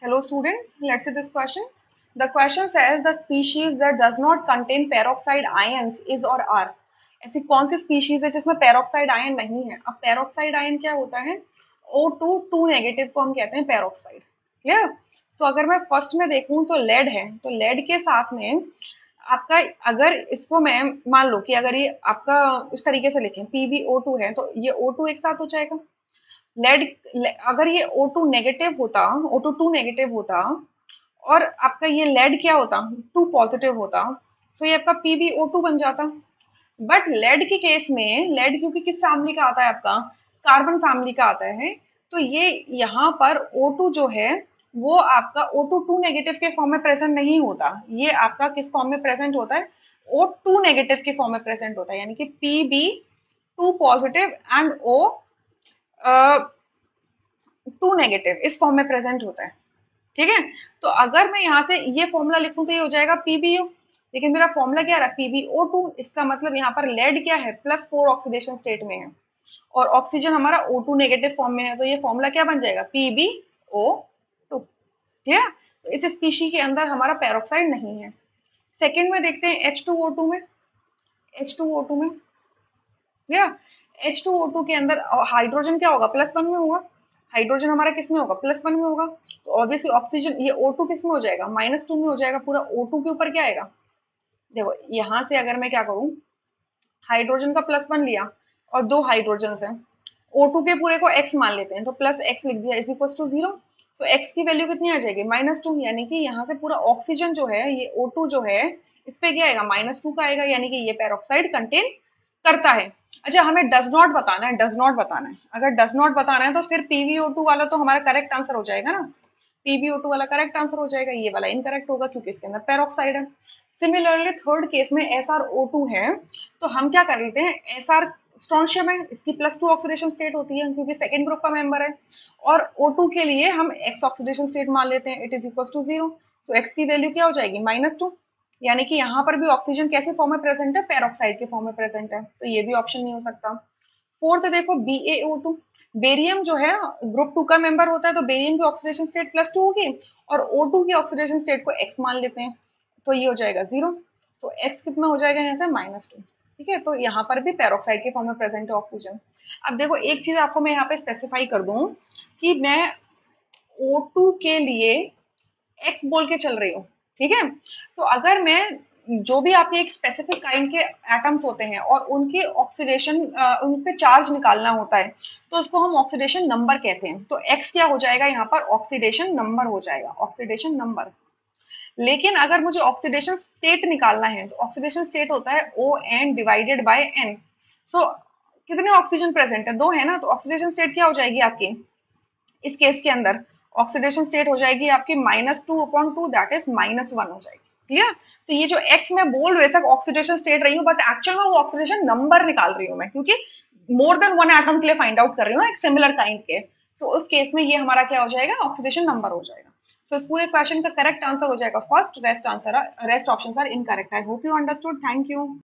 Hello students, let's see this question. The question says the species that does not contain peroxide ions is or are. ऐसी कौन सी species है जिसमें peroxide ion नहीं है? अब peroxide ion क्या होता है? O2 2 नेगेटिव को हम कहते हैं पेरोक्साइड। क्लियर? तो अगर मैं फर्स्ट में देखूं तो लेड है, तो लेड के साथ में आपका, अगर इसको मैं मान लो कि अगर ये आपका इस तरीके से लिखें PbO2 है, तो ये O2 एक साथ हो जाएगा। लेड, अगर ये O2 नेगेटिव होता, O2 2 नेगेटिव होता और आपका ये लेड क्या होता, 2 पॉजिटिव होता, सो ये आपका PbO2 बन जाता। बट लेड के केस में, लेड क्योंकि किस फैमिली का आता है आपका, कार्बन फैमिली का आता है, तो ये यहाँ पर O2 जो है वो आपका O2 2 नेगेटिव के फॉर्म में प्रेजेंट नहीं होता, ये आपका किस फॉर्म में प्रेजेंट होता है, O2 नेगेटिव के फॉर्म में प्रेजेंट होता है, यानी कि Pb2 positive and O 2 negative इस फॉर्म में प्रेजेंट होता है। ठीक है, तो अगर मैं यहाँ से ये फॉर्मूला लिखूं तो ये हो जाएगा PbO, लेकिन मेरा फॉर्मूला क्या रहा, PbO2, इसका मतलब यहाँ पर लेड क्या है, +4 ऑक्सीडेशन स्टेट में है और ऑक्सीजन हमारा O2 नेगेटिव फॉर्म में है, तो ये फॉर्मूला क्या बन जाएगा, PbO2। ठीक है, तो इस स्पीशी के अंदर हमारा पेरोक्साइड नहीं है। सेकेंड में देखते हैं H2O2 में, H2O2 में या H2O2 के अंदर हाइड्रोजन क्या होगा, +1 में होगा, हाइड्रोजन हमारा किस में होगा, +1 में होगा, तो ऑब्वियसली ऑक्सीजन ये O2 किस में हो जाएगा, -2 में हो जाएगा, पूरा O2 के ऊपर क्या आएगा। देखो यहाँ से अगर मैं क्या करूँ, हाइड्रोजन का +1 लिया और 2 हाइड्रोजन है, O2 के पूरे को x मान लेते हैं, तो +x लिख दिया is equal to 0। So x की वैल्यू कितनी आ जाएगी, -2, यानी कि यहाँ से पूरा ऑक्सीजन जो है, ये O2 जो है, इस पे क्या आएगा, -2 का आएगा, यानी कि ये पेरोक्साइड कंटेन करता है। अच्छा, हमें डज नॉट बताना है, डज नॉट बताना है, अगर डज नॉट बताना है तो फिर PbO2 वाला तो हमारा करेक्ट आंसर हो जाएगा ना, PbO2 वाला करेक्ट आंसर हो जाएगा, ये वाला इनकरेक्ट होगा क्योंकि इसके अंदर पेरोक्साइड है। सिमिलरली थर्ड केस में SrO2 है, तो हम क्या कर लेते हैं, Sr स्ट्रॉन्शियम है, इसकी +2 ऑक्सीडेशन स्टेट होती है क्योंकि सेकेंड ग्रुप का मेंबर है, और O2 के लिए हम X ऑक्सीडेशन स्टेट मान लेते हैं, it is equal to 0। So X की वैल्यू क्या हो जाएगी, -2, यानी कि यहाँ पर भी ऑक्सीजन कैसे फॉर्म में प्रेजेंट है, पेरोक्साइड के फॉर्म में प्रेजेंट है, तो ये भी ऑप्शन नहीं हो सकता। फोर्थ देखो BaO2, बेरियम जो है ग्रुप 2 का मेंबर होता है, तो बेरियम की ऑक्सीडेशन स्टेट +2 होगी और O2 की ऑक्सीडेशन स्टेट को X मान लेते हैं, तो ये हो जाएगा 0। सो X कितना हो जाएगा यहाँ से, -2। ठीक है, तो यहाँ पर भी पेरोक्साइड के फॉर्म में प्रेजेंट है ऑक्सीजन। अब देखो एक चीज आपको मैं यहाँ पे स्पेसिफाई कर दूं कि मैं O2 के लिए X बोल के चल रही हूँ। ठीक है, तो अगर मैं, जो भी आपके एक स्पेसिफिक काइंड के एटम्स होते हैं और उनके ऑक्सीडेशन, उन पे चार्ज निकालना होता है, तो उसको हम ऑक्सीडेशन नंबर कहते हैं, तो X क्या हो जाएगा यहाँ पर, ऑक्सीडेशन नंबर हो जाएगा, ऑक्सीडेशन नंबर। लेकिन अगर मुझे ऑक्सीडेशन स्टेट निकालना है, तो ऑक्सीडेशन स्टेट होता है ON डिवाइडेड बाय N। सो कितने ऑक्सीजन प्रेजेंट है, 2 है ना, तो ऑक्सीडेशन स्टेट क्या हो जाएगी आपकी, इस केस के अंदर ऑक्सीडेशन स्टेट हो जाएगी आपकी -2/2, दैट इज -1 हो जाएगी। क्लियर? तो ये जो एक्स मैं बोल बेशक ऑक्सीडेशन स्टेट रही हूँ, बट एक्चुअल में वो ऑक्सीडेशन नंबर निकाल रही हूँ मैं, क्योंकि मोर देन वन एटम के लिए फाइंड आउट कर रही हूँ एक सिमिलर काइंड के। सो उस केस में ये हमारा क्या हो जाएगा, ऑक्सीडेशन नंबर हो जाएगा। सो इस पूरे क्वेश्चन का करेक्ट आंसर हो जाएगा first, rest options are incorrect. I hope you understood, thank you.